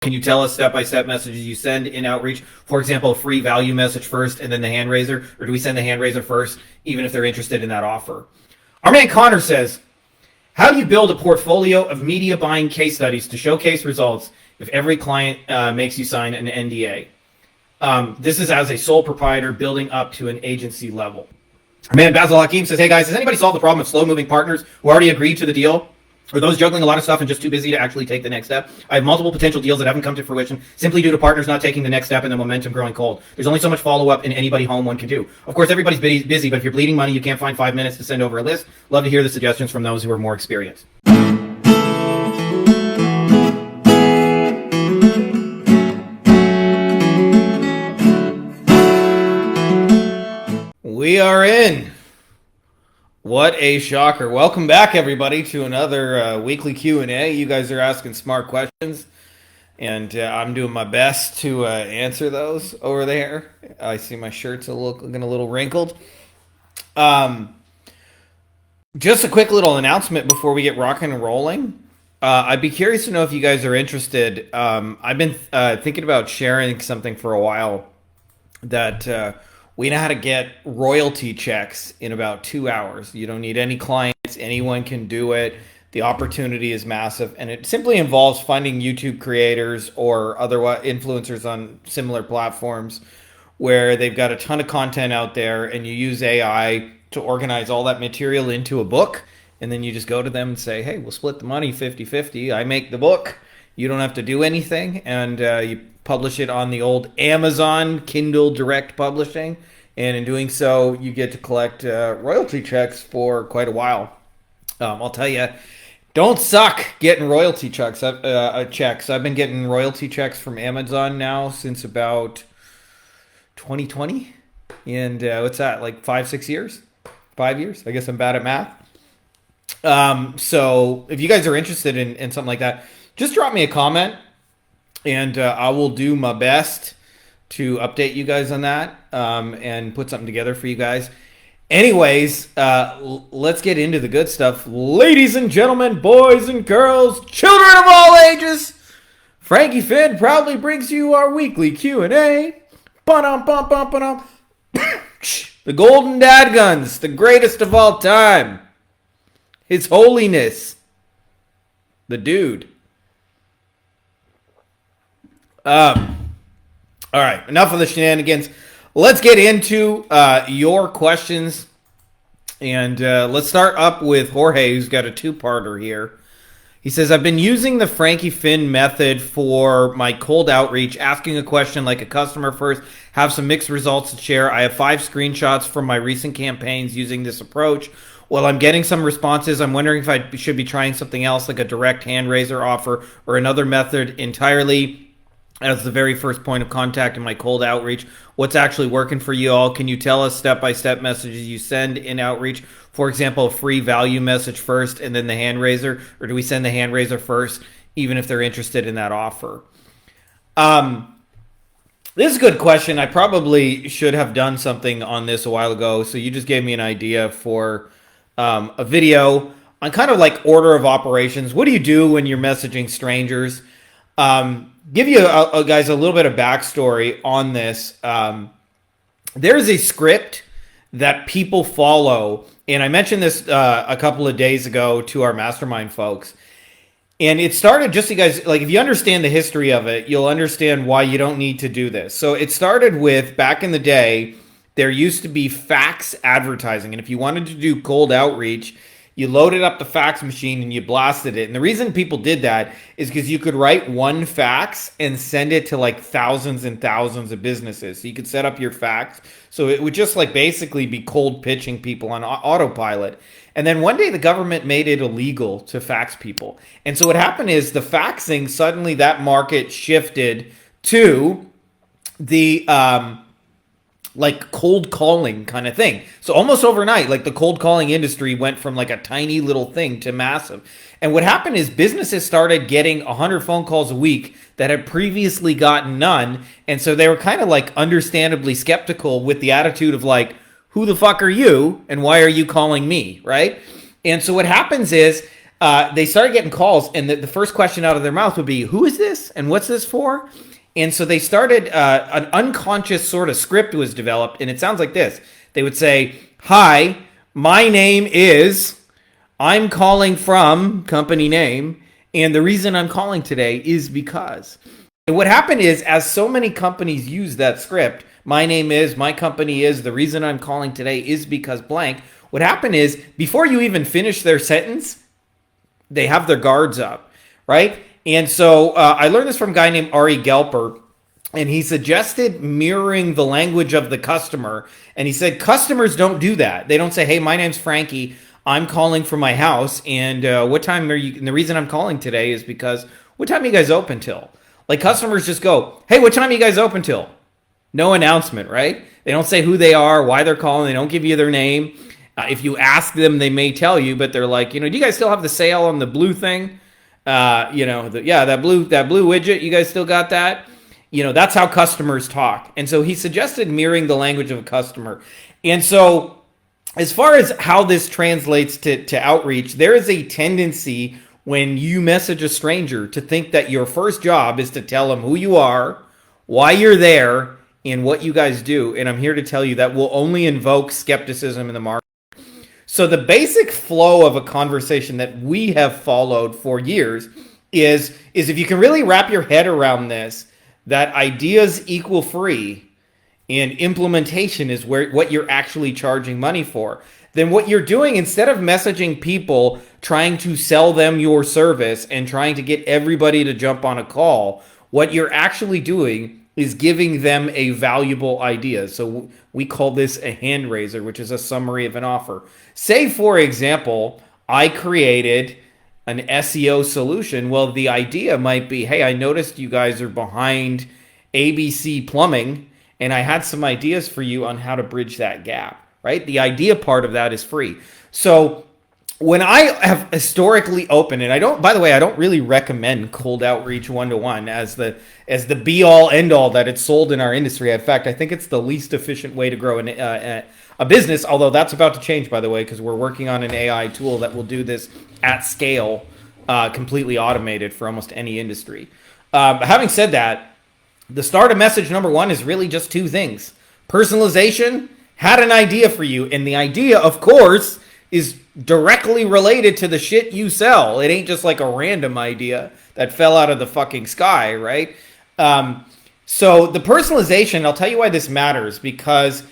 Can you tell us step-by-step messages you send in outreach? For example, a free value message first and then the hand raiser? Or do we send the hand raiser first, even if they're interested in that offer? Our man Connor says, how do you build a portfolio of media buying case studies to showcase results if every client makes you sign an NDA? This is as a sole proprietor building up to an agency level. Our man Basil Hakim says, hey guys, has anybody solved the problem of slow-moving partners who already agreed to the deal? Or those juggling a lot of stuff and just too busy to actually take the next step? I have multiple potential deals that haven't come to fruition simply due to partners not taking the next step and the momentum growing cold. There's only so much follow-up in anybody home one can do. Of course, everybody's busy, but if you're bleeding money, you can't find 5 minutes to send over a list. Love to hear the suggestions from those who are more experienced. We are in. What a shocker. Welcome back, everybody, to another weekly Q&A. You guys are asking smart questions, and I'm doing my best to answer those over there. I see my shirt's looking a little wrinkled. Just a quick little announcement before we get rocking and rolling. I'd be curious to know if you guys are interested. I've been thinking about sharing something for a while that... we know how to get royalty checks in about 2 hours. You don't need any clients. Anyone can do it. The opportunity is massive. And it simply involves finding YouTube creators or other influencers on similar platforms where they've got a ton of content out there and you use AI to organize all that material into a book. And then you just go to them and say, hey, we'll split the money 50-50. I make the book. You don't have to do anything. And you publish it on the old Amazon Kindle Direct Publishing, and in doing so, you get to collect royalty checks for quite a while. I'll tell you, don't suck getting royalty checks. I've been getting royalty checks from Amazon now since about 2020, and what's that, like 5-6 years? 5 years? I guess I'm bad at math. So if you guys are interested in something like that, just drop me a comment. And I will do my best to update you guys on that and put something together for you guys. Anyways, let's get into the good stuff. Ladies and gentlemen, boys and girls, children of all ages, Frankie Finn proudly brings you our weekly Q&A. The Golden Dad Guns, the greatest of all time. His Holiness, the Dude. All right, enough of the shenanigans. Let's get into your questions. And let's start up with Jorge, who's got a two-parter here. He says, I've been using the Frankie Finn method for my cold outreach, asking a question like a customer first, have some mixed results to share. I have 5 screenshots from my recent campaigns using this approach. Well, I'm getting some responses. I'm wondering if I should be trying something else like a direct hand raiser offer or another method entirely as the very first point of contact in my cold outreach. What's actually working for you all? Can you tell us step-by-step messages you send in outreach? For example, a free value message first and then the hand raiser? Or do we send the hand raiser first, even if they're interested in that offer? This is a good question. I probably should have done something on this a while ago. So you just gave me an idea for a video on kind of like order of operations. What do you do when you're messaging strangers? Give you guys a little bit of backstory on this. There's a script that people follow, and I mentioned this a couple of days ago to our mastermind folks. And it started, just so you guys, like, if you understand the history of it, you'll understand why you don't need to do this. So it started with, back in the day, there used to be fax advertising. And if you wanted to do cold outreach, you loaded up the fax machine and you blasted it. And the reason people did that is because you could write one fax and send it to like thousands and thousands of businesses. So you could set up your fax. So it would just like basically be cold pitching people on autopilot. And then one day the government made it illegal to fax people. And so what happened is the faxing, suddenly that market shifted to the like cold calling kind of thing. So almost overnight, like the cold calling industry went from like a tiny little thing to massive. And what happened is businesses started getting 100 phone calls a week that had previously gotten none. And so they were kind of like understandably skeptical with the attitude of like, who the fuck are you? And why are you calling me? Right? And so what happens is they started getting calls, and the first question out of their mouth would be, "Who is this? And what's this for?" And so they started an unconscious sort of script was developed, and it sounds like this. They would say, "Hi, my name is, I'm calling from company name, and the reason I'm calling today is because." And what happened is, as so many companies use that script, my name is, my company is, the reason I'm calling today is because blank. What happened is, before you even finish their sentence, they have their guards up, right? And so I learned this from a guy named Ari Gelper, and he suggested mirroring the language of the customer. And he said, customers don't do that. They don't say, "Hey, my name's Frankie. I'm calling from my house. And what time are you? And the reason I'm calling today is because, what time are you guys open till?" Like, customers just go, "Hey, what time are you guys open till?" No announcement, right? They don't say who they are, why they're calling. They don't give you their name. If you ask them, they may tell you, but they're like, "Do you guys still have the sale on the blue thing? That blue widget, you guys still got that?" That's how customers talk. And so he suggested mirroring the language of a customer. And so as far as how this translates to outreach, there is a tendency when you message a stranger to think that your first job is to tell them who you are, why you're there, and what you guys do. And I'm here to tell you that will only invoke skepticism in the market. So the basic flow of a conversation that we have followed for years is if you can really wrap your head around this, that ideas equal free and implementation is what you're actually charging money for, then what you're doing, instead of messaging people trying to sell them your service and trying to get everybody to jump on a call, what you're actually doing is giving them a valuable idea. So we call this a handraiser, which is a summary of an offer. Say, for example, I created an SEO solution. Well, the idea might be, "Hey, I noticed you guys are behind ABC plumbing, and I had some ideas for you on how to bridge that gap," right? The idea part of that is free. So when I have historically opened, and I don't really recommend cold outreach one-to-one as the be all end all that it's sold in our industry. In fact, I think it's the least efficient way to grow a business, although that's about to change, by the way, because we're working on an AI tool that will do this at scale, completely automated for almost any industry. But having said that, the start of message number one is really just two things. Personalization, had an idea for you, and the idea, of course, is directly related to the shit you sell. It ain't just like a random idea that fell out of the fucking sky, right? So the personalization, I'll tell you why this matters, because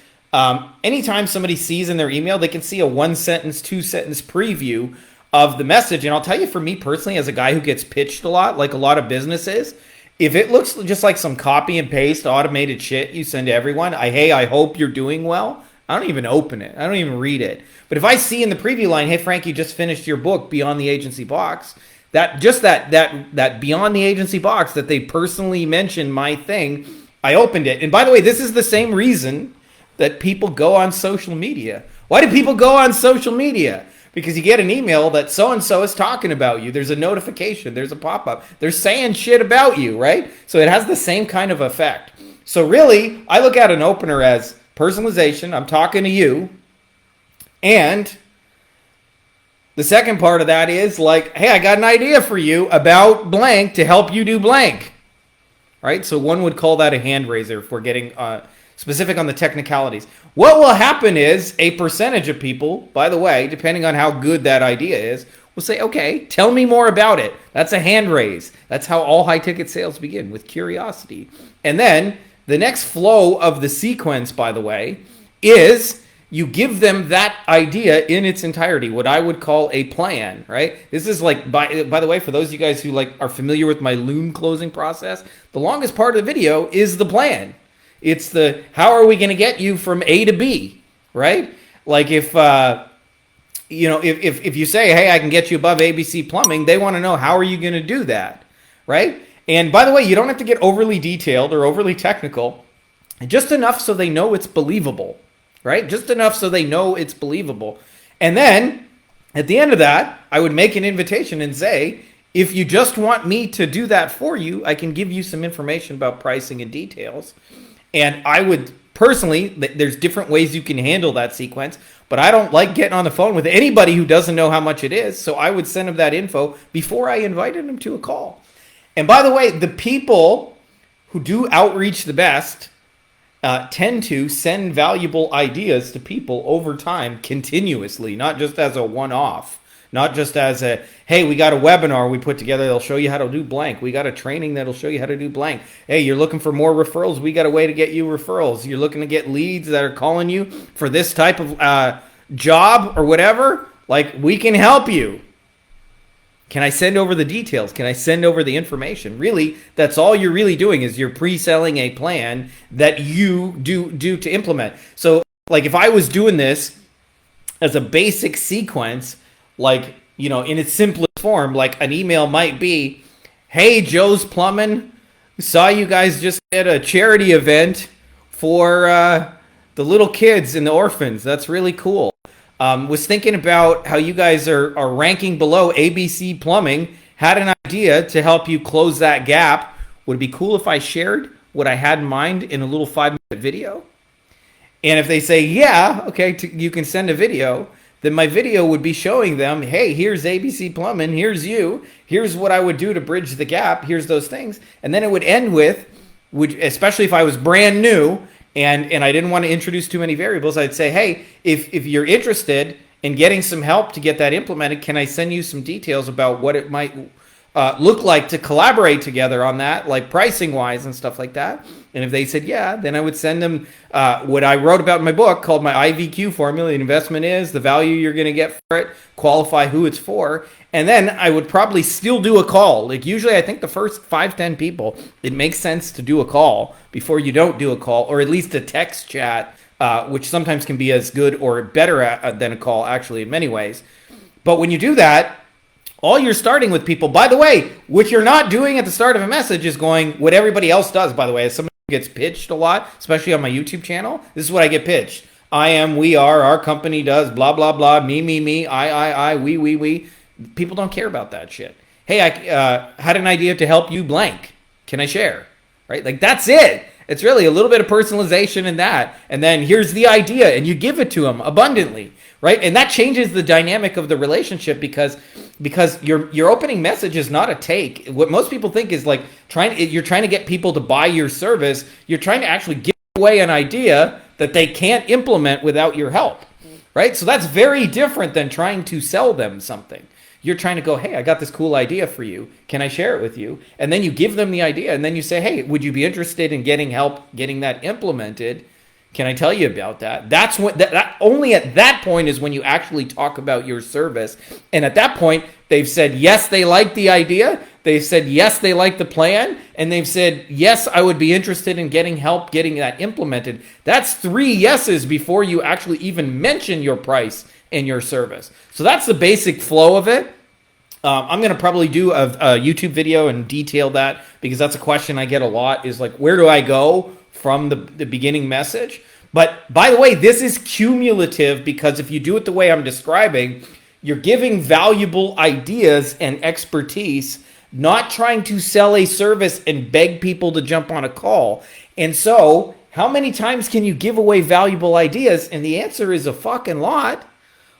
anytime somebody sees in their email, they can see a 1-sentence, 2-sentence preview of the message. And I'll tell you, for me personally, as a guy who gets pitched a lot, like a lot of businesses, if it looks just like some copy and paste automated shit you send to everyone, I hope you're doing well, I don't even open it. I don't even read it. But if I see in the preview line, "Hey, Frank, you just finished your book, Beyond the Agency Box," that Beyond the Agency Box that they personally mentioned my thing, I opened it. And by the way, this is the same reason that people go on social media. Why do people go on social media? Because you get an email that so-and-so is talking about you. There's a notification. There's a pop-up. They're saying shit about you, right? So it has the same kind of effect. So really, I look at an opener as personalization. I'm talking to you. And the second part of that is like, "Hey, I got an idea for you about blank to help you do blank." Right? So one would call that a hand raiser if we're getting specific on the technicalities. What will happen is a percentage of people, by the way, depending on how good that idea is, will say, "Okay, tell me more about it." That's a hand raise. That's how all high ticket sales begin, with curiosity. And then the next flow of the sequence, by the way, is you give them that idea in its entirety, what I would call a plan, right? This is like, by the way, for those of you guys who are familiar with my loom closing process, the longest part of the video is the plan. It's the, how are we going to get you from A to B, right? Like if you say, "Hey, I can get you above ABC plumbing," they want to know, how are you going to do that, right? And by the way, you don't have to get overly detailed or overly technical, just enough so they know it's believable, right? Just enough so they know it's believable. And then at the end of that, I would make an invitation and say, "If you just want me to do that for you, I can give you some information about pricing and details." And I would personally, there's different ways you can handle that sequence, but I don't like getting on the phone with anybody who doesn't know how much it is. So I would send them that info before I invited them to a call. And by the way, the people who do outreach the best tend to send valuable ideas to people over time continuously, not just as a one-off, not just as a, hey, we got a webinar we put together that'll show you how to do blank. We got a training that'll show you how to do blank. Hey, you're looking for more referrals. We got a way to get you referrals. You're looking to get leads that are calling you for this type of job or whatever. Like, we can help you. Can I send over the details? Can I send over the information? Really, that's all you're really doing is you're pre-selling a plan that you do to implement. So, like, if I was doing this as a basic sequence, like, you know, in its simplest form, like an email might be, hey, Joe's Plumbing, saw you guys just at a charity event for the little kids and the orphans. That's really cool. Was thinking about how you guys are ranking below ABC Plumbing. Had an idea to help you close that gap. Would it be cool if I shared what I had in mind in a little 5-minute video? And if they say, yeah, okay, you can send a video, then my video would be showing them, hey, here's ABC Plumbing, here's you, here's what I would do to bridge the gap, here's those things. And then it would end with, especially if I was brand new, and I didn't want to introduce too many variables, I'd say, hey, if you're interested in getting some help to get that implemented, can I send you some details about what it might look like to collaborate together on that, like pricing-wise and stuff like that? And if they said, yeah, then I would send them what I wrote about in my book called my IVQ formula. The investment is, the value you're going to get for it, qualify who it's for. And then I would probably still do a call. Like usually I think the first 5-10 people, it makes sense to do a call before you don't do a call, or at least a text chat, which sometimes can be as good or better than a call actually in many ways. But when you do that, all you're starting with people, by the way, what you're not doing at the start of a message is going, what everybody else does, by the way, as somebody who gets pitched a lot, especially on my YouTube channel, this is what I get pitched. I am, we are, our company does, blah, blah, blah, me, I, we. People don't care about that shit. Hey, I had an idea to help you blank. Can I share? Right? Like, that's it. It's really a little bit of personalization in that. And then here's the idea, and you give it to them abundantly, right? And that changes the dynamic of the relationship because your opening message is not a take. What most people think is like you're trying to get people to buy your service. You're trying to actually give away an idea that they can't implement without your help, right? So that's very different than trying to sell them something. You're trying to go, hey, I got this cool idea for you. Can I share it with you? And then you give them the idea, and then you say, hey, would you be interested in getting help getting that implemented? Can I tell you about that? That's what that only at that point is when you actually talk about your service. And at that point, they've said yes, they like the idea. They've said yes, they like the plan, and they've said yes, I would be interested in getting help getting that implemented. That's 3 yeses before you actually even mention your price and your service. So that's the basic flow of it. I'm going to probably do a YouTube video and detail that because that's a question I get a lot is like, where do I go from the beginning message? But by the way, this is cumulative because if you do it the way I'm describing, you're giving valuable ideas and expertise, not trying to sell a service and beg people to jump on a call. And so how many times can you give away valuable ideas? And the answer is a fucking lot.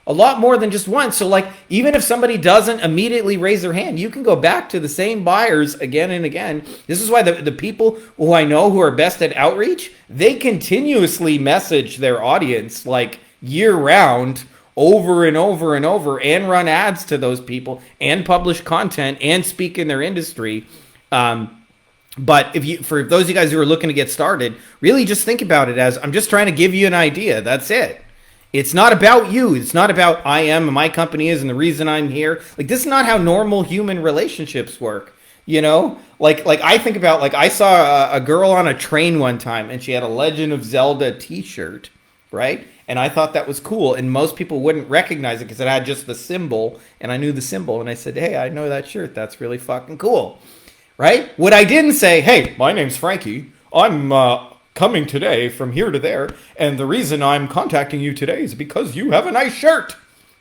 A lot more than just once. So like, even if somebody doesn't immediately raise their hand, you can go back to the same buyers again and again. This is why the people who I know who are best at outreach, they continuously message their audience like year round over and over and over and run ads to those people and publish content and speak in their industry. But for those of you guys who are looking to get started, really just think about it as I'm just trying to give you an idea. That's it. It's not about you. It's not about I am and my company is and the reason I'm here. Like, this is not how normal human relationships work. You know, like I think about, like, I saw a girl on a train one time and she had a Legend of Zelda t-shirt, right? And I thought that was cool. And most people wouldn't recognize it because it had just the symbol. And I knew the symbol. And I said, hey, I know that shirt. That's really fucking cool, right? What I didn't say, hey, my name's Frankie. I'm coming today from here to there, and the reason I'm contacting you today is because you have a nice shirt,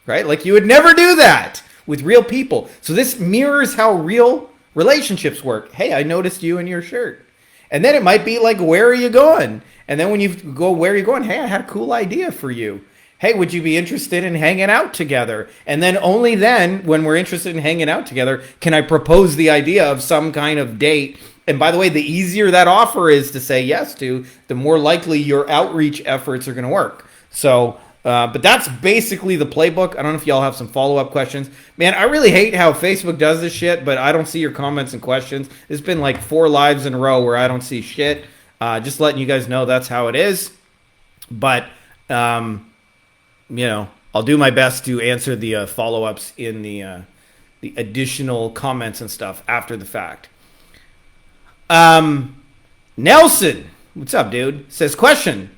right? Like, you would never do that with real people. So this mirrors how real relationships work. Hey, I noticed you in your shirt. And then it might be like, where are you going? And then when you go, where are you going? Hey, I had a cool idea for you. Hey, would you be interested in hanging out together? And then only then, when we're interested in hanging out together, can I propose the idea of some kind of date. And by the way, the easier that offer is to say yes to, the more likely your outreach efforts are going to work. So, but that's basically the playbook. I don't know if y'all have some follow-up questions. Man, I really hate how Facebook does this shit, but I don't see your comments and questions. It's been like 4 lives in a row where I don't see shit. Just letting you guys know that's how it is. But, I'll do my best to answer the follow-ups in the additional comments and stuff after the fact. Nelson, what's up, dude? Says, question.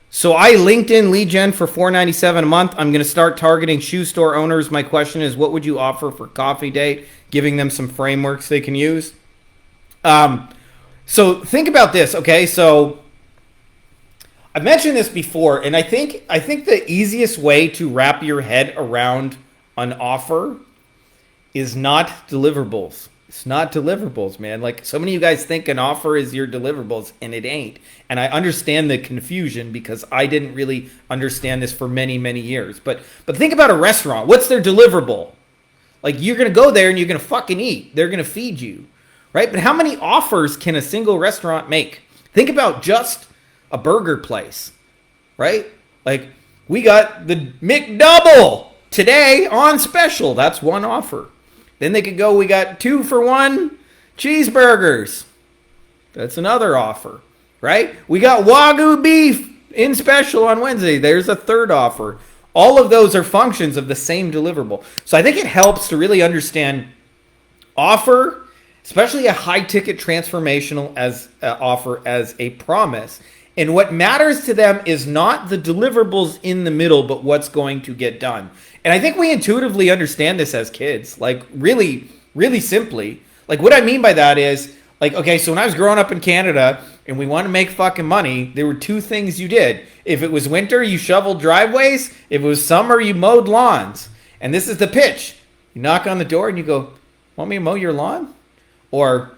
So I LinkedIn Leadgen for $4.97 a month. I'm going to start targeting shoe store owners. My question is, what would you offer for coffee date? Giving them some frameworks they can use. So think about this, okay? So I've mentioned this before, and I think the easiest way to wrap your head around an offer is not deliverables. It's not deliverables, man. Like, so many of you guys think an offer is your deliverables, and it ain't. And I understand the confusion because I didn't really understand this for many, many years. But think about a restaurant. What's their deliverable? Like, you're going to go there and you're going to fucking eat. They're going to feed you, right? But how many offers can a single restaurant make? Think about just a burger place, right? Like, we got the McDouble today on special. That's one offer. Then they could go, we got 2 for $1 cheeseburgers. That's another offer, right? We got Wagyu beef in special on Wednesday. There's a third offer. All of those are functions of the same deliverable. So I think it helps to really understand offer, especially a high-ticket transformational offer as a promise. And what matters to them is not the deliverables in the middle, but what's going to get done. And I think we intuitively understand this as kids, like really, really simply. Like, what I mean by that is, like, okay, so when I was growing up in Canada and we wanted to make fucking money, there were 2 things you did. If it was winter, you shoveled driveways. If it was summer, you mowed lawns. And this is the pitch. You knock on the door and you go, want me to mow your lawn? Or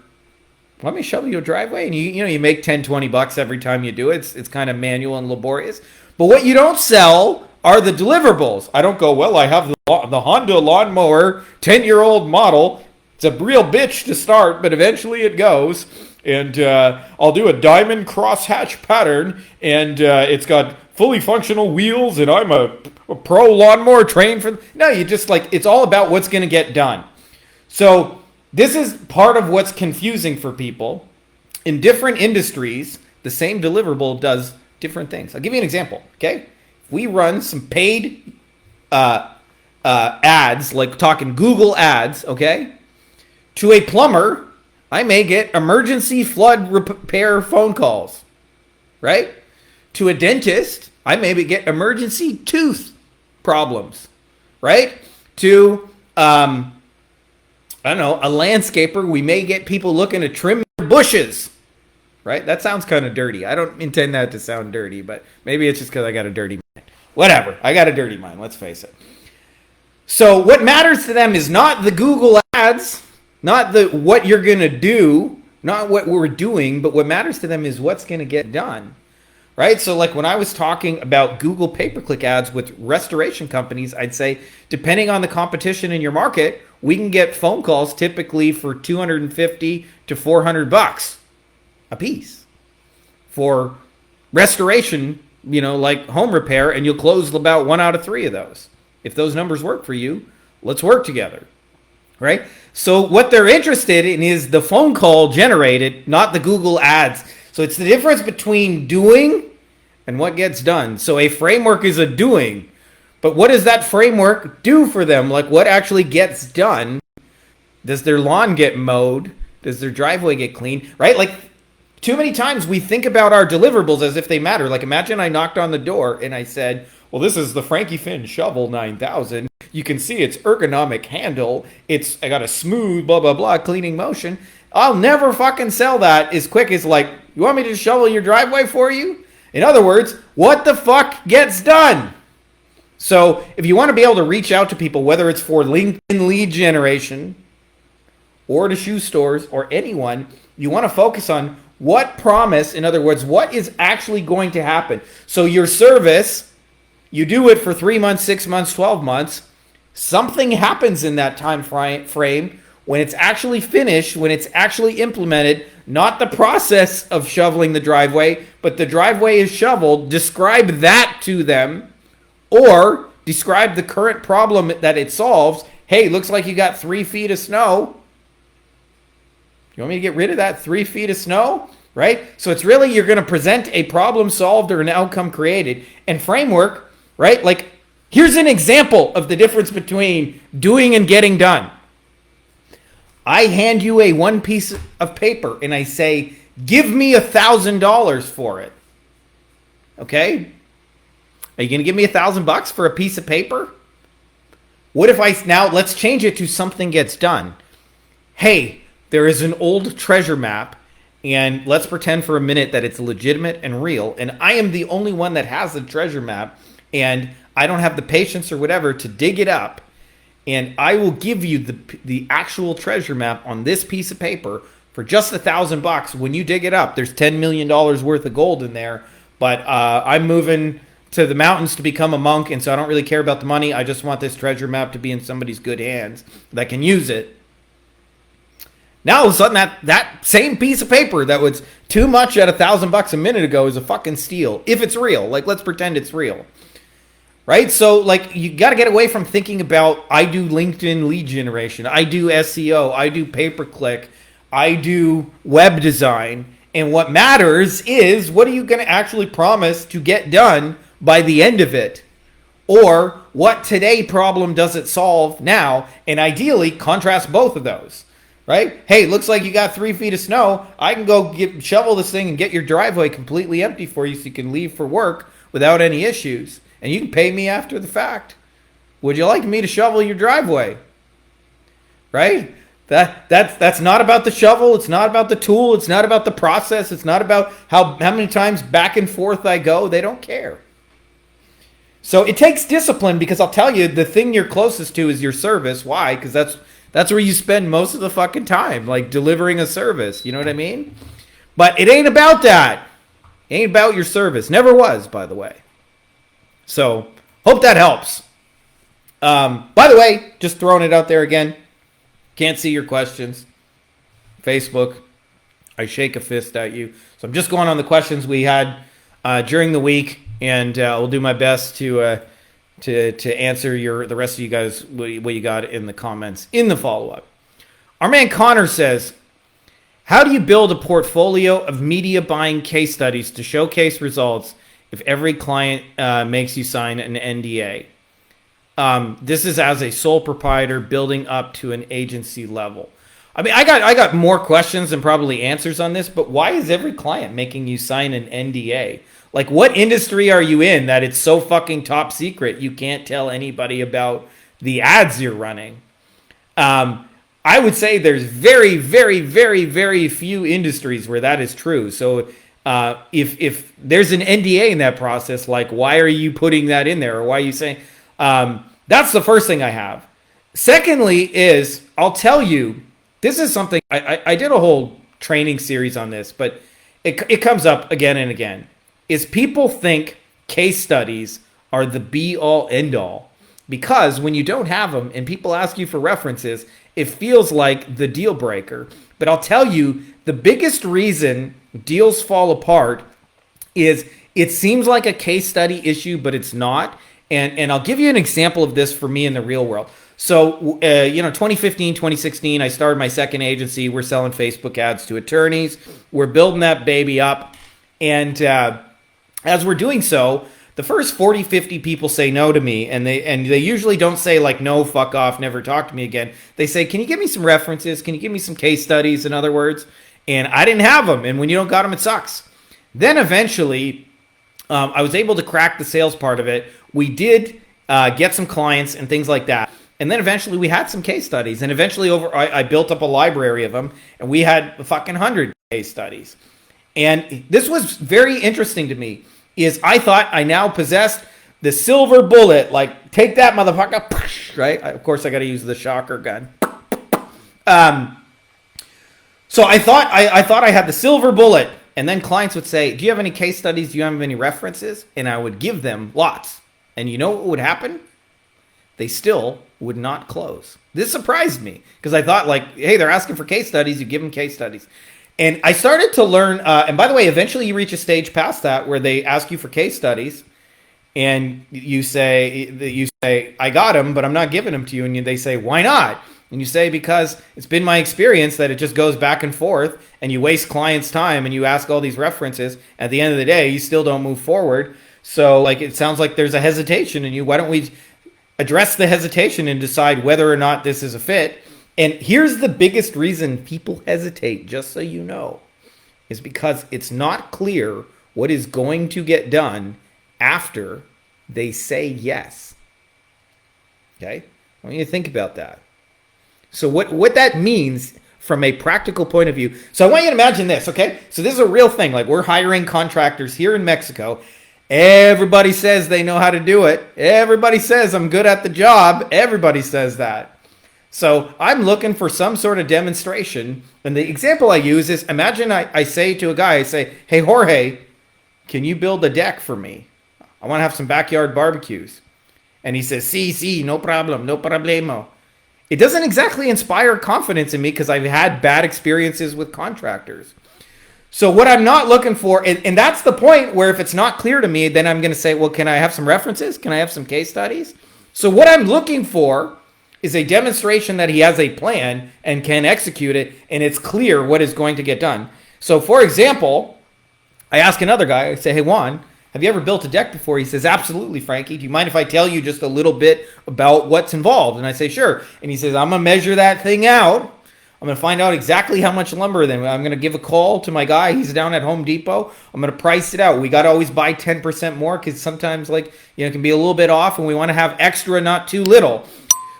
want me to shovel your driveway? And you make 10, 20 bucks every time you do it. It's kind of manual and laborious. But what you don't sell are the deliverables. I don't go, well, I have the Honda lawnmower, 10-year-old model. It's a real bitch to start, but eventually it goes. And I'll do a diamond crosshatch pattern, and it's got fully functional wheels, and I'm a pro lawnmower trained for... No, you just it's all about what's going to get done. So this is part of what's confusing for people. In different industries, the same deliverable does different things. I'll give you an example, okay? We run some paid ads, like talking Google ads, okay? To a plumber, I may get emergency flood repair phone calls, right? To a dentist, I maybe get emergency tooth problems, right? To, I don't know, a landscaper, we may get people looking to trim their bushes, right? That sounds kind of dirty. I don't intend that to sound dirty, but maybe it's just because I got a dirty mind. Whatever. I got a dirty mind. Let's face it. So what matters to them is not the Google ads, not what you're going to do, not what we're doing, but what matters to them is what's going to get done, right? So like when I was talking about Google pay-per-click ads with restoration companies, I'd say, depending on the competition in your market, we can get phone calls typically for $250 to $400 a piece for restoration, like home repair, and you'll close about 1 out of 3 of those. If those numbers work for you, let's work together, right? So what they're interested in is the phone call generated, not the Google ads. So it's the difference between doing and what gets done. So a framework is a doing, but what does that framework do for them? Like, what actually gets done? Does their lawn get mowed? Does their driveway get cleaned, right? Like, too many times we think about our deliverables as if they matter. Like, imagine I knocked on the door and I said, well, this is the Frankie Finn Shovel 9000. You can see its ergonomic handle. I got a smooth, blah, blah, blah, cleaning motion. I'll never fucking sell that as quick as like, you want me to shovel your driveway for you? In other words, what the fuck gets done? So if you want to be able to reach out to people, whether it's for LinkedIn lead generation or to shoe stores or anyone, you want to focus on What promise, in other words, what is actually going to happen? So your service, you do it for 3 months, 6 months, 12 months. Something happens in that time frame when it's actually finished, when it's actually implemented, not the process of shoveling the driveway, but the driveway is shoveled. Describe that to them, or describe the current problem that it solves. Hey, looks like you got 3 feet of snow. You want me to get rid of that 3 feet of snow? Right? So it's really, you're going to present a problem solved or an outcome created. And framework, right? Like, here's an example of the difference between doing and getting done. I hand you one piece of paper and I say, give me $1,000 for it. Okay? Are you going to give me $1,000 for a piece of paper? What if now let's change it to something gets done. Hey, there is an old treasure map, and let's pretend for a minute that it's legitimate and real, and I am the only one that has the treasure map, and I don't have the patience or whatever to dig it up, and I will give you the actual treasure map on this piece of paper for just $1,000 when you dig it up. There's $10 million worth of gold in there, but I'm moving to the mountains to become a monk, and so I don't really care about the money. I just want this treasure map to be in somebody's good hands that can use it. Now all of a sudden that same piece of paper that was too much at $1,000 a minute ago is a fucking steal. If it's real, like, let's pretend it's real, right? So like, you got to get away from thinking about, I do LinkedIn lead generation, I do SEO, I do pay-per-click, I do web design. And what matters is, what are you going to actually promise to get done by the end of it? Or what today problem does it solve now? And ideally contrast both of those. Right? Hey, looks like you got 3 feet of snow. I can go shovel this thing and get your driveway completely empty for you so you can leave for work without any issues. And you can pay me after the fact. Would you like me to shovel your driveway? Right? That's not about the shovel. It's not about the tool. It's not about the process. It's not about how many times back and forth I go. They don't care. So it takes discipline, because I'll tell you, the thing you're closest to is your service. Why? Because that's where you spend most of the fucking time, like delivering a service. You know what I mean? But it ain't about that. It ain't about your service. Never was, by the way. So, hope that helps. By the way, just throwing it out there again. Can't see your questions. Facebook, I shake a fist at you. So I'm just going on the questions we had during the week, and I'll do my best to answer the rest of you guys what you got in the comments in the follow-up. Our man Connor says, how do you build a portfolio of media buying case studies to showcase results if every client makes you sign an NDA? This is as a sole proprietor building up to an agency level. I mean, I got more questions than probably answers on this, but why is every client making you sign an NDA? Like, what industry are you in that it's so fucking top secret you can't tell anybody about the ads you're running? I would say there's very, very, very, very few industries where that is true. So if there's an NDA in that process, like, why are you putting that in there? Or why are you saying... that's the first thing I have. Secondly is, I'll tell you, this is something... I did a whole training series on this, but it comes up again and again. Is people think case studies are the be-all, end-all. Because when you don't have them and people ask you for references, it feels like the deal breaker. But I'll tell you, the biggest reason deals fall apart is it seems like a case study issue, but it's not. And I'll give you an example of this for me in the real world. So, 2015, 2016, I started my second agency. We're selling Facebook ads to attorneys. We're building that baby up. And as we're doing so, the first 40, 50 people say no to me, and they usually don't say like, no, fuck off, never talk to me again. They say, can you give me some references? Can you give me some case studies, in other words? And I didn't have them, and when you don't got them, it sucks. Then eventually, I was able to crack the sales part of it. We did get some clients and things like that. And then eventually we had some case studies, and eventually I built up a library of them, and we had a fucking 100 case studies. And this was very interesting to me, is I thought I now possessed the silver bullet, like, take that motherfucker, right? Of course, I got to use the shocker gun. So I thought I had the silver bullet. And then clients would say, do you have any case studies? Do you have any references? And I would give them lots. And you know what would happen? They still would not close. This surprised me because I thought like, hey, they're asking for case studies. You give them case studies. And I started to learn, and by the way, eventually you reach a stage past that where they ask you for case studies and you say, I got them, but I'm not giving them to you. And they say, why not? And you say, because it's been my experience that it just goes back and forth and you waste clients' time and you ask all these references. At the end of the day, you still don't move forward. So like, it sounds like there's a hesitation in you. Why don't we address the hesitation and decide whether or not this is a fit? And here's the biggest reason people hesitate, just so you know, is because it's not clear what is going to get done after they say yes. Okay? I want you to think about that. So what that means from a practical point of view. So I want you to imagine this, okay? So this is a real thing. Like we're hiring contractors here in Mexico. Everybody says they know how to do it. Everybody says I'm good at the job. Everybody says that. So I'm looking for some sort of demonstration. And the example I use is, imagine I say to a guy, I say, hey, Jorge, can you build a deck for me? I want to have some backyard barbecues. And he says, sí, no problem, no problemo. It doesn't exactly inspire confidence in me because I've had bad experiences with contractors. So what I'm not looking for, and that's the point where if it's not clear to me, then I'm going to say, well, can I have some references? Can I have some case studies? So what I'm looking for is a demonstration that he has a plan and can execute it, and it's clear what is going to get done. So for example, I ask another guy, I say, hey, Juan, have you ever built a deck before? He says, absolutely, Frankie. Do you mind if I tell you just a little bit about what's involved? And I say, sure. And he says, I'm going to measure that thing out. I'm going to find out exactly how much lumber. Then I'm going to give a call to my guy. He's down at Home Depot. I'm going to price it out. We got to always buy 10% more because sometimes it can be a little bit off and we want to have extra, not too little.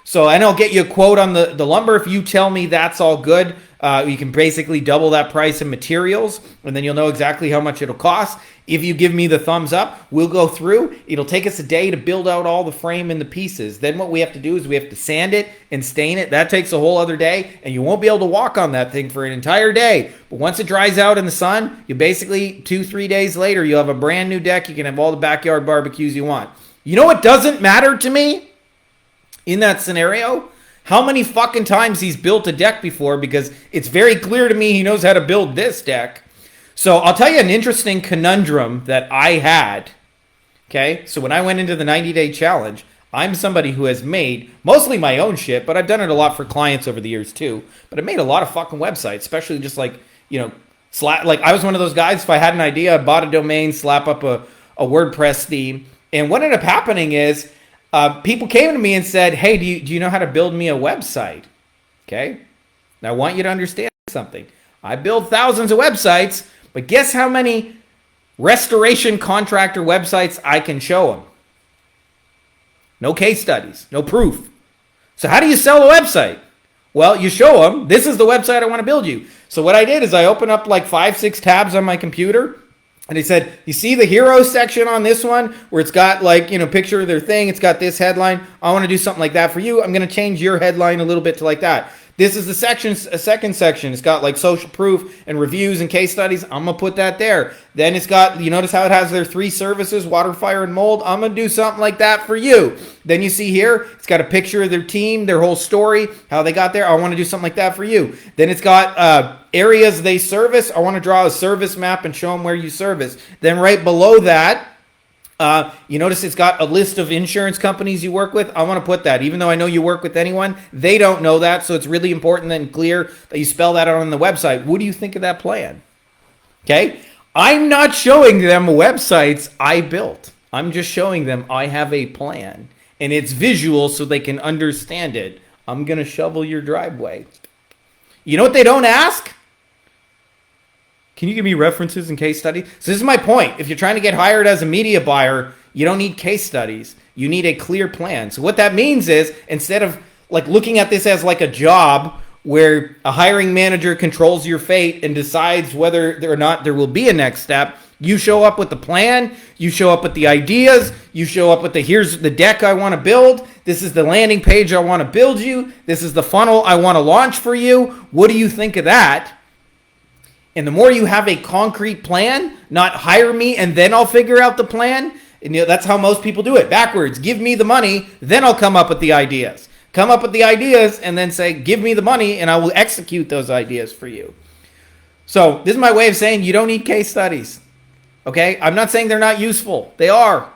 So and I'll get you a quote on the lumber. If you tell me that's all good, you can basically double that price in materials, and then you'll know exactly how much it'll cost. If you give me the thumbs up, we'll go through. It'll take us a day to build out all the frame and the pieces. Then what we have to do is we have to sand it and stain it. That takes a whole other day, and you won't be able to walk on that thing for an entire day. But once it dries out in the sun, you basically 2-3 days later, you'll have a brand new deck. You can have all the backyard barbecues you want. You know what doesn't matter to me in that scenario? How many fucking times he's built a deck before, because it's very clear to me he knows how to build this deck. So I'll tell you an interesting conundrum that I had. Okay, so when I went into the 90-day challenge, I'm somebody who has made mostly my own shit, but I've done it a lot for clients over the years too. But I made a lot of fucking websites, especially just like I was one of those guys, if I had an idea, I bought a domain, slap up a WordPress theme. And what ended up happening is, people came to me and said, hey, do you know how to build me a website? Okay. Now I want you to understand something. I build thousands of websites, but guess how many restoration contractor websites I can show them? No case studies, no proof. So how do you sell a website? Well, you show them, this is the website I want to build you. So what I did is I opened up like 5-6 tabs on my computer. And he said, you see the hero section on this one where it's got picture of their thing. It's got this headline. I want to do something like that for you. I'm going to change your headline a little bit to like that. This is a second section. It's got like social proof and reviews and case studies. I'm going to put that there. Then it's got, you notice how it has their 3 services, water, fire, and mold. I'm going to do something like that for you. Then you see here, it's got a picture of their team, their whole story, how they got there. I want to do something like that for you. Then it's got areas they service. I want to draw a service map and show them where you service. Then right below that, you notice it's got a list of insurance companies you work with. I want to put that. Even though I know you work with anyone, they don't know that. So it's really important and clear that you spell that out on the website. What do you think of that plan? Okay. I'm not showing them websites I built. I'm just showing them I have a plan. And it's visual so they can understand it. I'm going to shovel your driveway. You know what they don't ask? Can you give me references and case studies? So this is my point. If you're trying to get hired as a media buyer, you don't need case studies. You need a clear plan. So what that means is, instead of like looking at this as like a job where a hiring manager controls your fate and decides whether or not there will be a next step, you show up with the plan, you show up with the ideas, you show up with here's the deck I want to build, this is the landing page I want to build you, this is the funnel I want to launch for you. What do you think of that? And the more you have a concrete plan, not hire me and then I'll figure out the plan. And that's how most people do it, backwards. Give me the money, then I'll come up with the ideas. Come up with the ideas and then say, give me the money and I will execute those ideas for you. So this is my way of saying you don't need case studies. Okay? I'm not saying they're not useful. They are.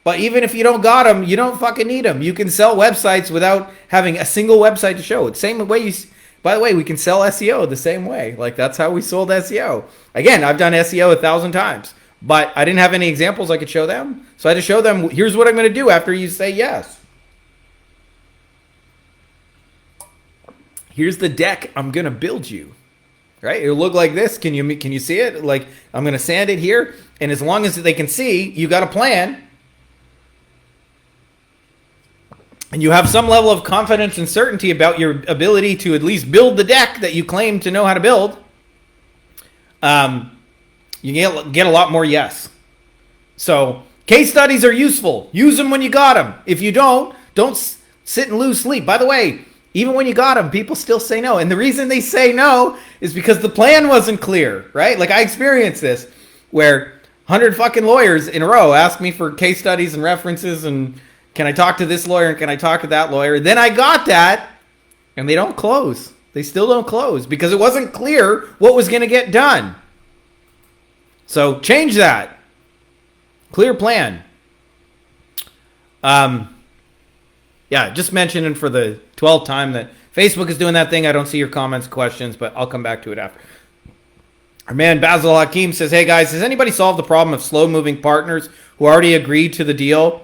But even if you don't got them, you don't fucking need them. You can sell websites without having a single website to show. It's the same way by the way, we can sell SEO the same way. Like, that's how we sold SEO. Again, I've done SEO 1,000 times, but I didn't have any examples I could show them. So I had to show them, here's what I'm going to do after you say yes. Here's the deck I'm going to build you. Right? It'll look like this. Can you see it? Like, I'm going to sand it here. And as long as they can see, you got a plan. And you have some level of confidence and certainty about your ability to at least build the deck that you claim to know how to build, you get a lot more yes. So case studies are useful. Use them when you got them. If you don't sit and lose sleep. By the way, even when you got them, people still say no. And the reason they say no is because the plan wasn't clear, right? Like, I experienced this where 100 fucking lawyers in a row asked me for case studies and references and can I talk to this lawyer and can I talk to that lawyer? Then I got that and they don't close. They still don't close because it wasn't clear what was going to get done. So change that. Clear plan. Yeah, just mentioning for the 12th time that Facebook is doing that thing. I don't see your comments, questions, but I'll come back to it after. Our man Basil Hakim says, hey guys, has anybody solved the problem of slow-moving partners who already agreed to the deal?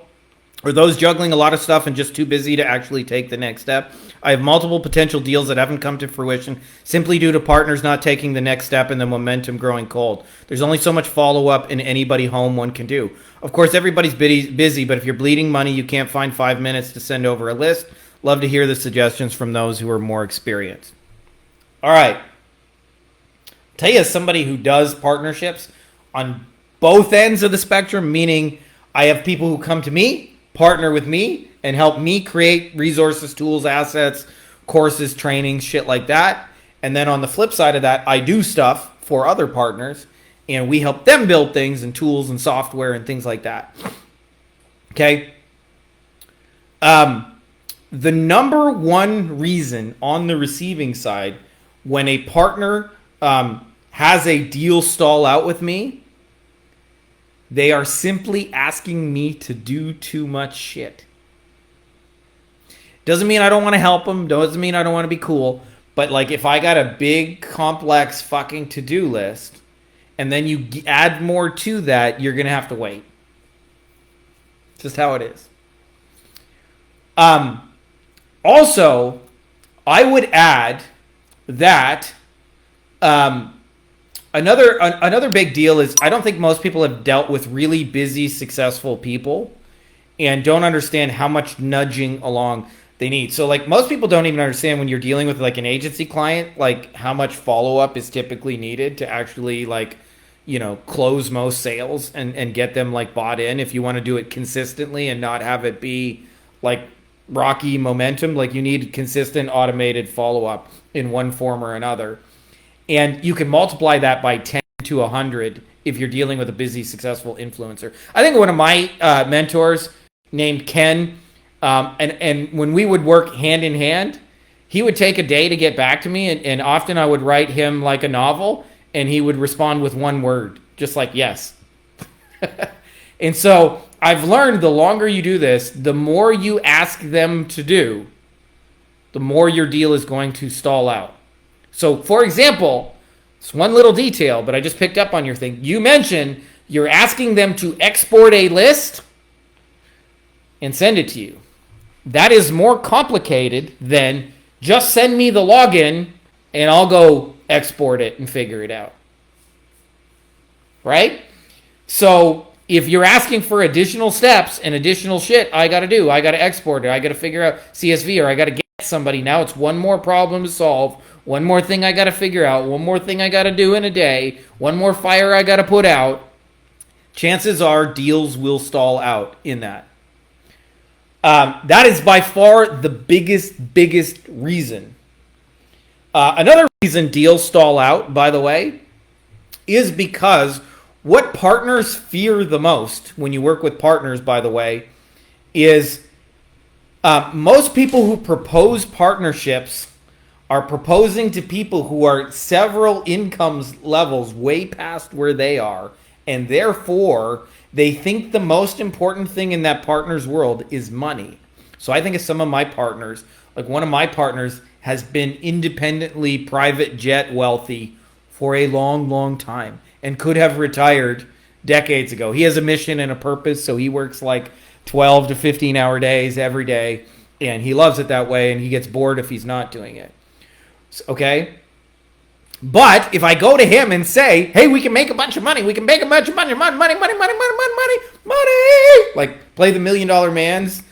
Or those juggling a lot of stuff and just too busy to actually take the next step? I have multiple potential deals that haven't come to fruition simply due to partners not taking the next step and the momentum growing cold. There's only so much follow-up in anybody home one can do. Of course, everybody's busy, but if you're bleeding money, you can't find 5 minutes to send over a list. Love to hear the suggestions from those who are more experienced. All right. Tell you, as somebody who does partnerships on both ends of the spectrum, meaning I have people who come to me, partner with me, and help me create resources, tools, assets, courses, trainings, shit like that. And then on the flip side of that, I do stuff for other partners, and we help them build things and tools and software and things like that. Okay? The number one reason on the receiving side when a partner has a deal stall out with me, they are simply asking me to do too much shit. Doesn't mean I don't want to help them. Doesn't mean I don't want to be cool. But like, if I got a big, complex fucking to-do list, and then you add more to that, you're going to have to wait. It's just how it is. Also, I would add that another big deal is I don't think most people have dealt with really busy, successful people and don't understand how much nudging along they need. So like, most people don't even understand when you're dealing with like an agency client, like how much follow-up is typically needed to actually like, close most sales and get them like bought in. If you want to do it consistently and not have it be like rocky momentum, like you need consistent automated follow-up in one form or another. And you can multiply that by 10 to 100 if you're dealing with a busy, successful influencer. I think one of my mentors named Ken, and when we would work hand in hand, he would take a day to get back to me, and often I would write him like a novel, and he would respond with one word, just like yes. And so I've learned the longer you do this, the more you ask them to do, the more your deal is going to stall out. So, for example, it's one little detail, but I just picked up on your thing. You mentioned you're asking them to export a list and send it to you. That is more complicated than just send me the login and I'll go export it and figure it out. Right? So, if you're asking for additional steps and additional shit I got to do, I got to export it, I got to figure out CSV, or I got to get somebody, now it's one more problem to solve. One more thing I got to figure out. One more thing I got to do in a day. One more fire I got to put out. Chances are deals will stall out in that. That is by far the biggest reason. Another reason deals stall out, by the way, is because what partners fear the most when you work with partners, by the way, is most people who propose partnerships are proposing to people who are several incomes levels way past where they are, and therefore they think the most important thing in that partner's world is money. So I think of some of my partners, like one of my partners has been independently private jet wealthy for a long, long time and could have retired decades ago. He has a mission and a purpose, so he works like 12 to 15 hour days every day, and he loves it that way, and he gets bored if he's not doing it. Okay? But if I go to him and say, hey, we can make a bunch of money, we can make a bunch of money, money, like play the $1 Million Man's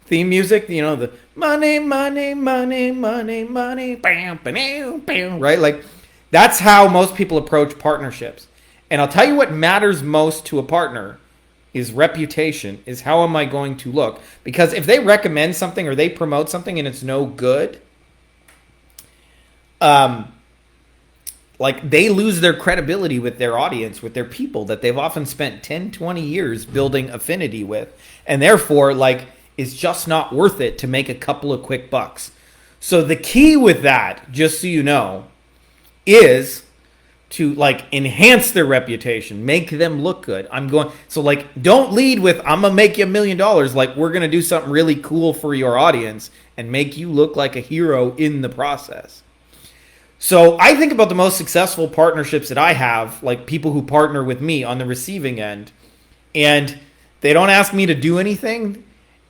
theme music, you know, the money, bam, bam, bam, right? Like that's how most people approach partnerships. And I'll tell you what matters most to a partner is reputation, is how am I going to look? Because if they recommend something or they promote something and it's no good, like they lose their credibility with their audience, with their people that they've often spent 10, 20 years building affinity with. And therefore, like, it's just not worth it to make a couple of quick bucks. So the key with that, just so you know, is to like enhance their reputation, make them look good. So like, don't lead with, I'm going to make you $1 million. Like, we're going to do something really cool for your audience and make you look like a hero in the process. So I think about the most successful partnerships that I have, like people who partner with me on the receiving end, and they don't ask me to do anything,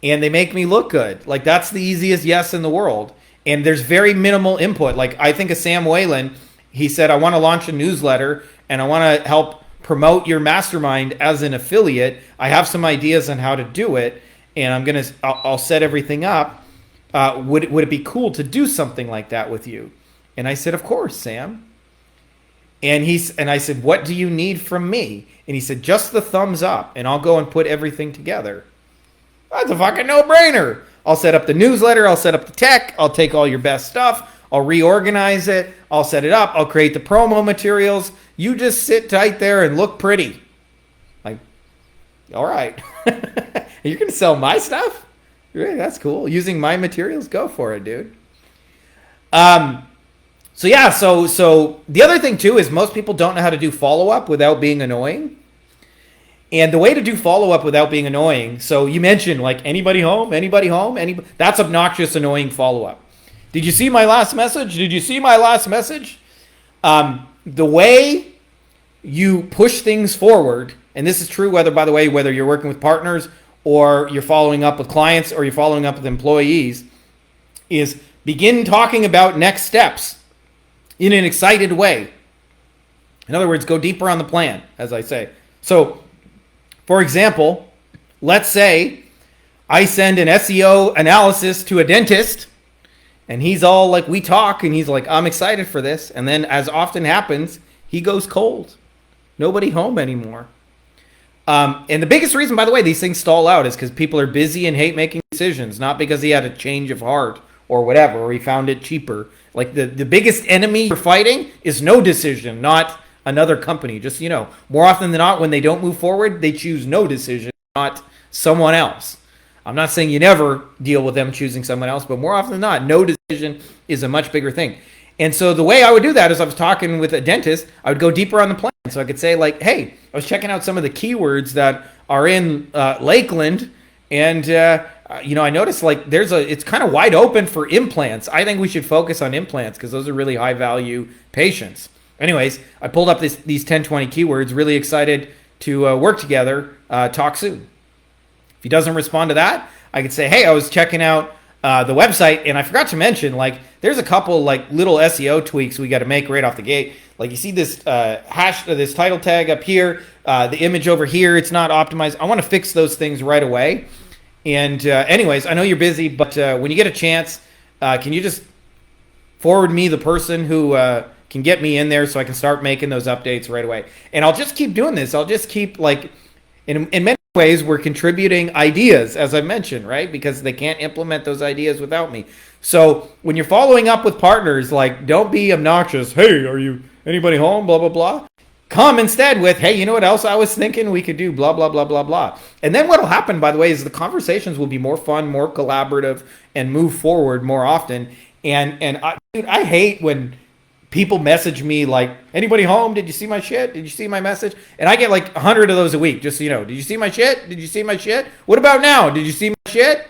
and they make me look good. Like that's the easiest yes in the world. And there's very minimal input. Like I think of Sam Whalen, he said, I want to launch a newsletter, and I want to help promote your mastermind as an affiliate. I have some ideas on how to do it, and I'll set everything up. Would it be cool to do something like that with you? And I said, of course, Sam. And I said, what do you need from me? And he said, just the thumbs up, and I'll go and put everything together. That's a fucking no-brainer. I'll set up the newsletter. I'll set up the tech. I'll take all your best stuff. I'll reorganize it. I'll set it up. I'll create the promo materials. You just sit tight there and look pretty. Like, all right. You're going to sell my stuff? Really? That's cool. Using my materials? Go for it, dude. So yeah, so the other thing too is most people don't know how to do follow-up without being annoying. And the way to do follow-up without being annoying, so you mentioned like anybody home? That's obnoxious, annoying follow-up. Did you see my last message? The way you push things forward, and this is true whether you're working with partners or you're following up with clients or you're following up with employees, is begin talking about next steps in an excited way. In other words, go deeper on the plan, as I say. So, for example, let's say I send an SEO analysis to a dentist, and he's all like, we talk, and he's like, I'm excited for this. And then, as often happens, he goes cold. Nobody home anymore. And the biggest reason, by the way, these things stall out is because people are busy and hate making decisions, not because he had a change of heart or whatever, or he found it cheaper. Like the biggest enemy you're fighting is no decision, not another company. Just, you know, more often than not, when they don't move forward, they choose no decision, not someone else. I'm not saying you never deal with them choosing someone else, but more often than not, no decision is a much bigger thing. And so the way I would do that is I was talking with a dentist, I would go deeper on the plan. So I could say like, hey, I was checking out some of the keywords that are in Lakeland, and I noticed like it's kind of wide open for implants. I think we should focus on implants because those are really high value patients. Anyways, I pulled up these 10, 20 keywords, really excited to work together, talk soon. If he doesn't respond to that, I could say, hey, I was checking out the website, and I forgot to mention, like, there's a couple like little SEO tweaks we got to make right off the gate. Like, you see this this title tag up here, the image over here, it's not optimized. I want to fix those things right away. And anyways, I know you're busy, but when you get a chance, can you just forward me the person who can get me in there so I can start making those updates right away? And I'll just keep doing this. I'll just keep, like, in many ways, we're contributing ideas, as I mentioned, right? Because they can't implement those ideas without me. So when you're following up with partners, like, don't be obnoxious. Hey, are you anybody home? Blah, blah, blah. come instead with, hey, you know what else I was thinking we could do, blah, blah, blah, blah, blah. And then what will happen, by the way, is the conversations will be more fun, more collaborative, and move forward more often. And dude, I hate when people message me like, anybody home? Did you see my shit? Did you see my message? And I get like 100 of those a week, just so you know. Did you see my shit? Did you see my shit? What about now? Did you see my shit?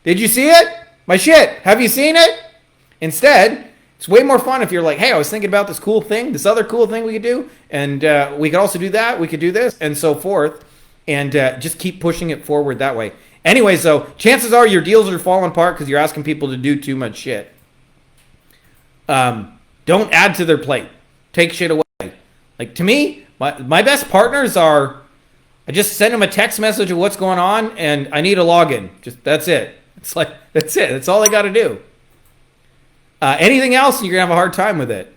Did you see it? My shit. Have you seen it? Instead, it's way more fun if you're like, hey, I was thinking about this cool thing, this other cool thing we could do, and we could also do that, we could do this, and so forth, and just keep pushing it forward that way. Anyway, so chances are your deals are falling apart because you're asking people to do too much shit. Don't add to their plate. Take shit away. Like, to me, my best partners are, I just send them a text message of what's going on, and I need a login. Just, that's it. It's like, that's it. That's all I got to do. Anything else, you're going to have a hard time with it.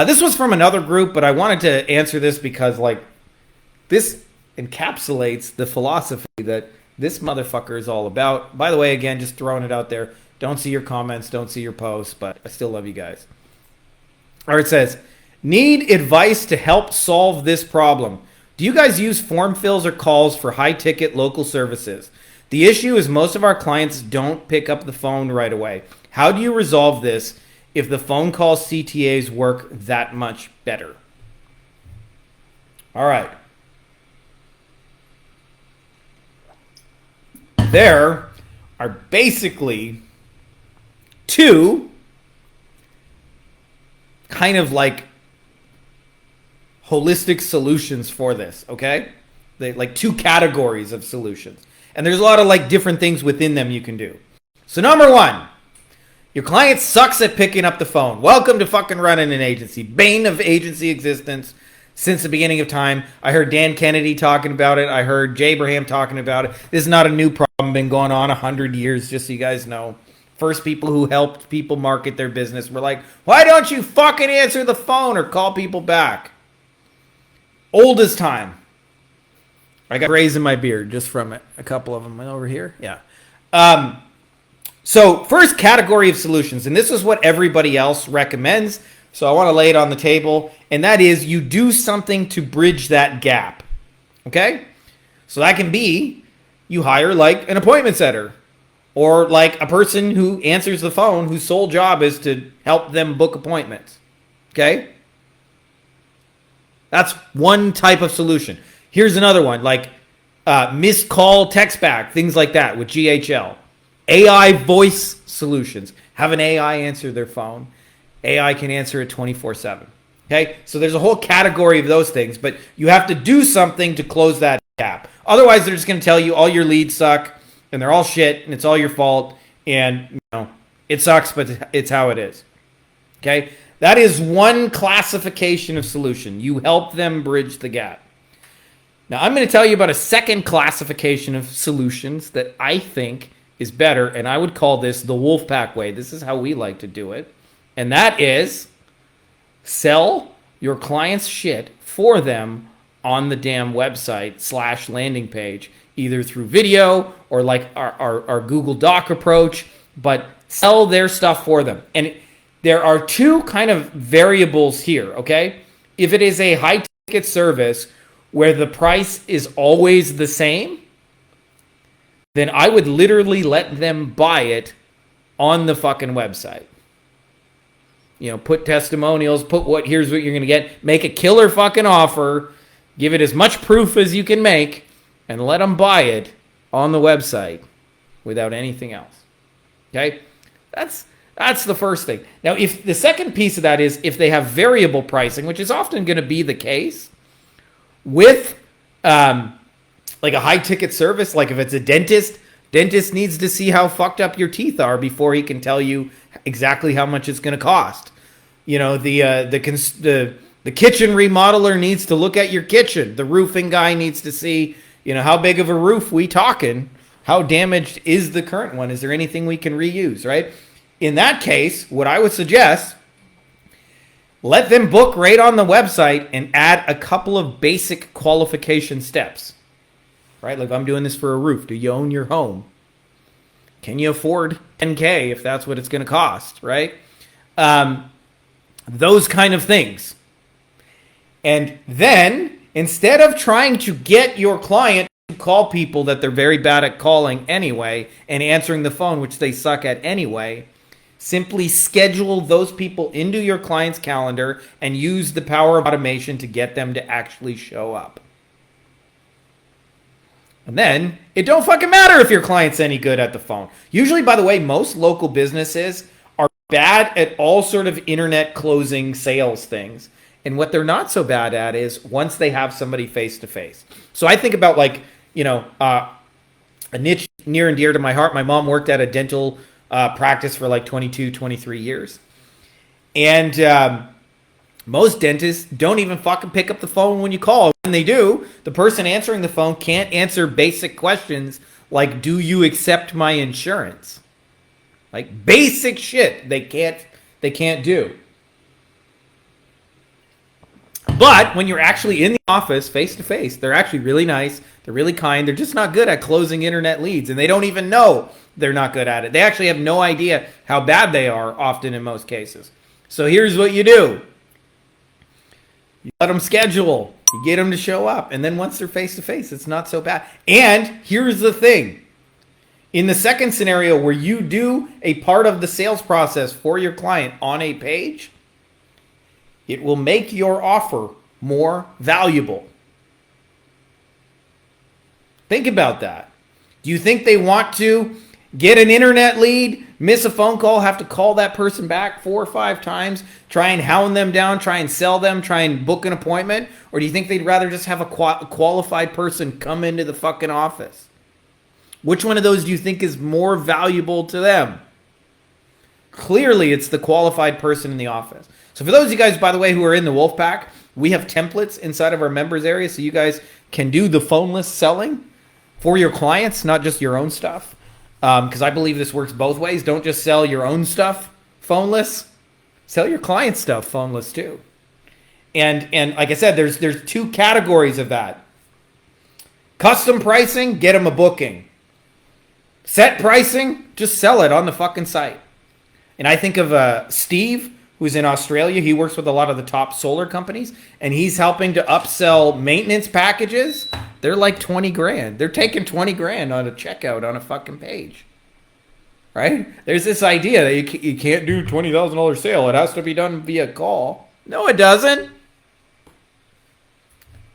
This was from another group, but I wanted to answer this because, like, this encapsulates the philosophy that this motherfucker is all about. By the way, again, just throwing it out there. Don't see your comments, don't see your posts, but I still love you guys. Or it says, need advice to help solve this problem. Do you guys use form fills or calls for high-ticket local services? The issue is most of our clients don't pick up the phone right away. How do you resolve this if the phone call CTAs work that much better? All right. There are basically two kind of like holistic solutions for this, okay? Like two categories of solutions. And there's a lot of like different things within them you can do. So number one, your client sucks at picking up the phone. Welcome to fucking running an agency. Bane of agency existence since the beginning of time. I heard Dan Kennedy talking about it. I heard Jay Abraham talking about it. This is not a new problem. Been going on 100 years, just so you guys know. First people who helped people market their business were like, why don't you fucking answer the phone or call people back? Old as time. I got rays in my beard just from it. A couple of them over here. Yeah. So first category of solutions, and this is what everybody else recommends. So I want to lay it on the table, and that is you do something to bridge that gap. Okay? So that can be you hire like an appointment setter or like a person who answers the phone whose sole job is to help them book appointments. Okay? That's one type of solution. Here's another one, like missed call, text back, things like that with GHL. AI voice solutions. Have an AI answer their phone. AI can answer it 24/7. Okay? So there's a whole category of those things, but you have to do something to close that gap. Otherwise, they're just going to tell you all your leads suck, and they're all shit, and it's all your fault, and you know, it sucks, but it's how it is. Okay? That is one classification of solution. You help them bridge the gap. Now, I'm going to tell you about a second classification of solutions that I think is better, and I would call this the Wolfpack way. This is how we like to do it. And that is sell your client's shit for them on the damn website / landing page, either through video or like our Google Doc approach, but sell their stuff for them. And there are two kind of variables here, okay? If it is a high-ticket service where the price is always the same, then I would literally let them buy it on the fucking website. You know, put testimonials, here's what you're going to get, make a killer fucking offer, give it as much proof as you can make, and let them buy it on the website without anything else. Okay? That's the first thing. Now, if the second piece of that is if they have variable pricing, which is often going to be the case with like a high ticket service, like if it's a dentist needs to see how fucked up your teeth are before he can tell you exactly how much it's going to cost. You know, the kitchen remodeler needs to look at your kitchen. The roofing guy needs to see, you know, how big of a roof we talking? How damaged is the current one? Is there anything we can reuse, right? In that case, what I would suggest, let them book right on the website and add a couple of basic qualification steps. Right? Like, I'm doing this for a roof. Do you own your home? Can you afford $10K if that's what it's going to cost? Right? Those kind of things. And then, instead of trying to get your client to call people that they're very bad at calling anyway and answering the phone, which they suck at anyway, simply schedule those people into your client's calendar and use the power of automation to get them to actually show up. And then it don't fucking matter if your client's any good at the phone. Usually, by the way, most local businesses are bad at all sort of internet closing sales things. And what they're not so bad at is once they have somebody face to face. So I think about like, a niche near and dear to my heart. My mom worked at a dental practice for like 22, 23 years. And most dentists don't even fucking pick up the phone when you call. When they do, the person answering the phone can't answer basic questions like, do you accept my insurance? Like basic shit they can't do. But when you're actually in the office face to face, they're actually really nice. They're really kind. They're just not good at closing internet leads. And they don't even know they're not good at it. They actually have no idea how bad they are often in most cases. So here's what you do. You let them schedule. You get them to show up. And then once they're face to face, it's not so bad. And here's the thing. In the second scenario where you do a part of the sales process for your client on a page, it will make your offer more valuable. Think about that. Do you think they want to get an internet lead, miss a phone call, have to call that person back 4 or 5 times, try and hound them down, try and sell them, try and book an appointment? Or do you think they'd rather just have a qualified person come into the fucking office? Which one of those do you think is more valuable to them? Clearly, it's the qualified person in the office. So for those of you guys, by the way, who are in the Wolfpack, we have templates inside of our members area so you guys can do the phoneless selling for your clients, not just your own stuff. Because I believe this works both ways. Don't just sell your own stuff phoneless. Sell your client's stuff phoneless too. And like I said, there's 2 categories of that. Custom pricing, get them a booking. Set pricing, just sell it on the fucking site. And I think of Steve, who's in Australia. He works with a lot of the top solar companies, and he's helping to upsell maintenance packages. They're like 20 grand. They're taking 20 grand on a checkout on a fucking page. Right? There's this idea that you can't do $20,000 sale. It has to be done via call. No, it doesn't.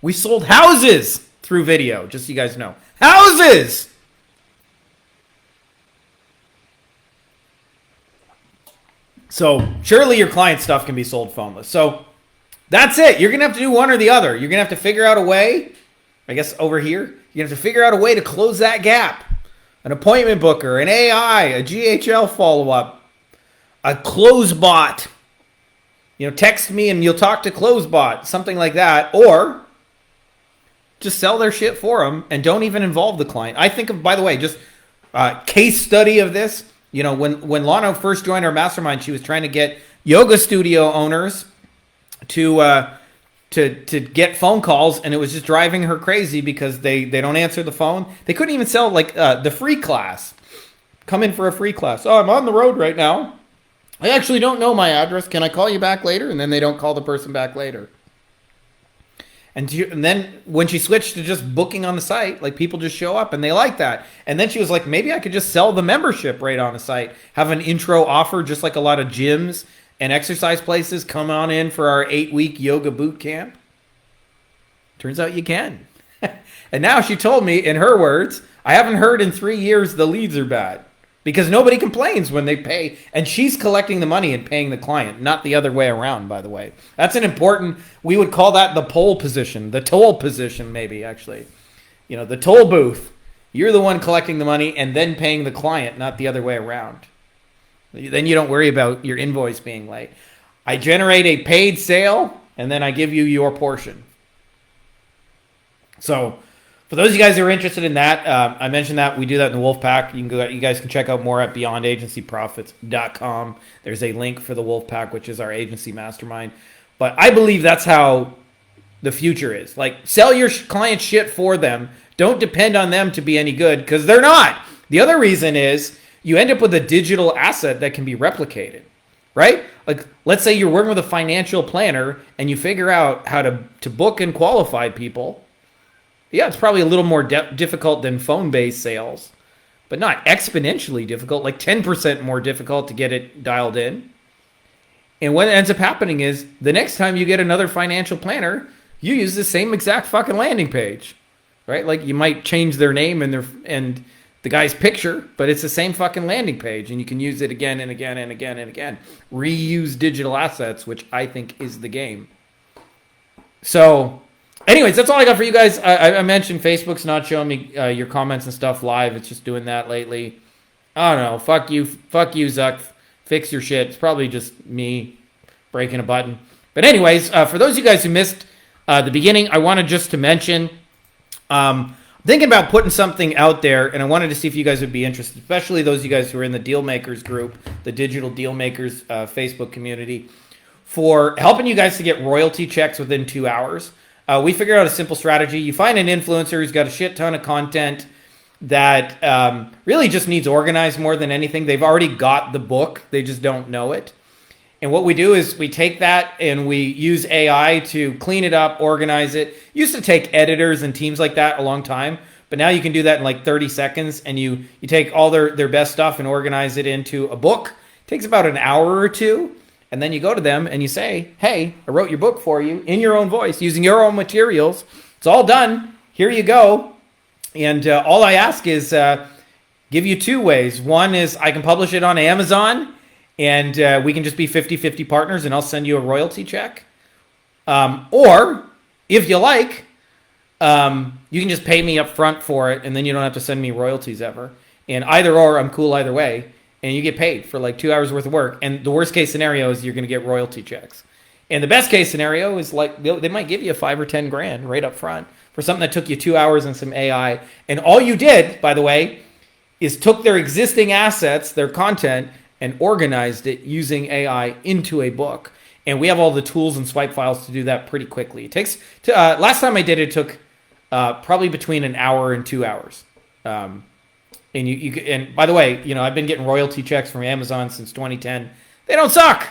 We sold houses through video, just so you guys know. Houses! So surely your client stuff can be sold phoneless. So that's it. You're going to have to do one or the other. You're going to have to figure out a way, I guess over here, you're going to have to figure out a way to close that gap. An appointment booker, an AI, a GHL follow-up, a close bot. Text me and you'll talk to close bot, something like that. Or just sell their shit for them and don't even involve the client. I think of, by the way, just a case study of this. When Lano first joined our mastermind, she was trying to get yoga studio owners to get phone calls, and it was just driving her crazy because they don't answer the phone. They couldn't even sell like the free class. Come in for a free class. Oh, I'm on the road right now. I actually don't know my address. Can I call you back later? And then they don't call the person back later. And then when she switched to just booking on the site, like people just show up and they like that. And then she was like, maybe I could just sell the membership right on the site. Have an intro offer, just like a lot of gyms and exercise places. Come on in for our 8-week yoga boot camp. Turns out you can. And now she told me, in her words, I haven't heard in 3 years the leads are bad. Because nobody complains when they pay. And she's collecting the money and paying the client, not the other way around, by the way. That's an important, we would call that the pole position, the toll position maybe, actually. The toll booth. You're the one collecting the money and then paying the client, not the other way around. Then you don't worry about your invoice being late. I generate a paid sale, and then I give you your portion. So for those of you guys who are interested in that, I mentioned that we do that in the Wolfpack. You guys can check out more at beyondagencyprofits.com. There's a link for the Wolfpack, which is our agency mastermind. But I believe that's how the future is. Like, sell your client shit for them. Don't depend on them to be any good, because they're not. The other reason is you end up with a digital asset that can be replicated. right? Like, let's say you're working with a financial planner and you figure out how to book and qualify people. Yeah, it's probably a little more difficult than phone-based sales, but not exponentially difficult, like 10% more difficult to get it dialed in. And what ends up happening is the next time you get another financial planner, you use the same exact fucking landing page, right? Like, you might change their name and the guy's picture, but it's the same fucking landing page, and you can use it again and again and again and again. Reuse digital assets, which I think is the game. So, anyways, that's all I got for you guys. I mentioned Facebook's not showing me your comments and stuff live. It's just doing that lately. I don't know. Fuck you, Zuck. Fix your shit. It's probably just me breaking a button. But anyways, for those of you guys who missed the beginning, I wanted just to mention, thinking about putting something out there, and I wanted to see if you guys would be interested, especially those of you guys who are in the Deal Makers group, the Digital Deal Makers Facebook community, for helping you guys to get royalty checks within 2 hours. We figured out a simple strategy. You find an influencer who's got a shit ton of content that really just needs organized more than anything. They've already got the book. They just don't know it. And what we do is we take that and we use AI to clean it up, organize it. Used to take editors and teams like that a long time, but now you can do that in like 30 seconds, and you take all their best stuff and organize it into a book. It takes about an hour or two, and then you go to them and you say, hey, I wrote your book for you in your own voice, using your own materials. It's all done. Here you go. And all I ask is give you two ways. One is I can publish it on Amazon, and we can just be 50-50 partners, and I'll send you a royalty check. Or, if you like, you can just pay me up front for it, and then you don't have to send me royalties ever. And either or, I'm cool either way. And you get paid for like 2 hours worth of work. And the worst case scenario is you're going to get royalty checks. And the best case scenario is like they might give you 5 or 10 grand right up front for something that took you 2 hours and some AI. And all you did, by the way, is took their existing assets, their content, and organized it using AI into a book. And we have all the tools and swipe files to do that pretty quickly. It takes last time I did it took probably between an hour and 2 hours. And and by the way, I've been getting royalty checks from Amazon since 2010. They don't suck.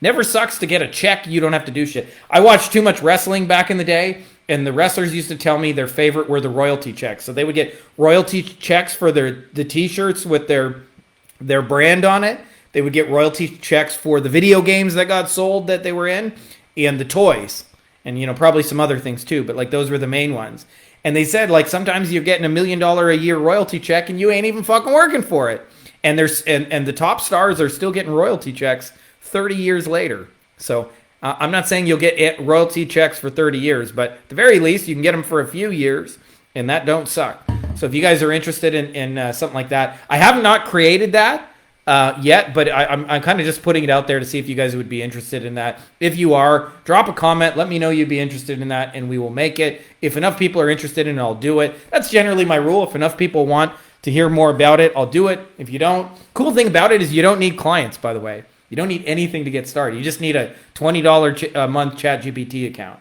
Never sucks to get a check. You don't have to do shit. I watched too much wrestling back in the day, and the wrestlers used to tell me their favorite were the royalty checks. So they would get royalty checks for the T-shirts with their brand on it. They would get royalty checks for the video games that got sold that they were in, and the toys, and probably some other things too. But like those were the main ones. And they said like sometimes you're getting $1 million a year royalty check, and you ain't even fucking working for it. And and the top stars are still getting royalty checks 30 years later. So I'm not saying you'll get royalty checks for 30 years, but at the very least, you can get them for a few years, and that don't suck. So if you guys are interested in something like that, I have not created that yet, but I'm kind of just putting it out there to see if you guys would be interested in that. If you are, drop a comment. Let me know you'd be interested in that, and we will make it. If enough people are interested in it, I'll do it. That's generally my rule. If enough people want to hear more about it, I'll do it. If you don't, cool thing about it is you don't need clients, by the way. You don't need anything to get started. You just need a $20 a month ChatGPT account.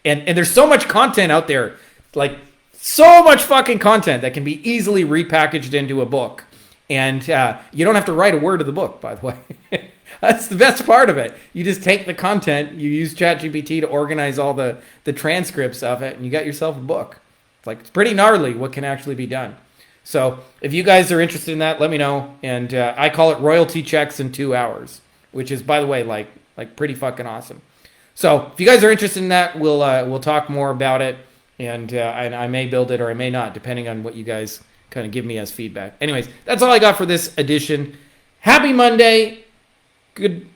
And there's so much content out there, like so much fucking content that can be easily repackaged into a book. And you don't have to write a word of the book, by the way. That's the best part of it. You just take the content, you use ChatGPT to organize all the transcripts of it, and you got yourself a book. It's pretty gnarly what can actually be done. So if you guys are interested in that, let me know. And I call it royalty checks in 2 hours, which is, by the way, like pretty fucking awesome. So if you guys are interested in that, we'll talk more about it, and I may build it or I may not, depending on what you guys kind of give me as feedback. Anyways, that's all I got for this edition. Happy Monday. Good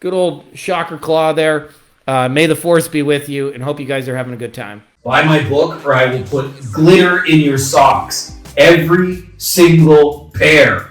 old shocker claw there. May the force be with you, and hope you guys are having a good time. Buy my book, or I will put glitter in your socks. Every single pair.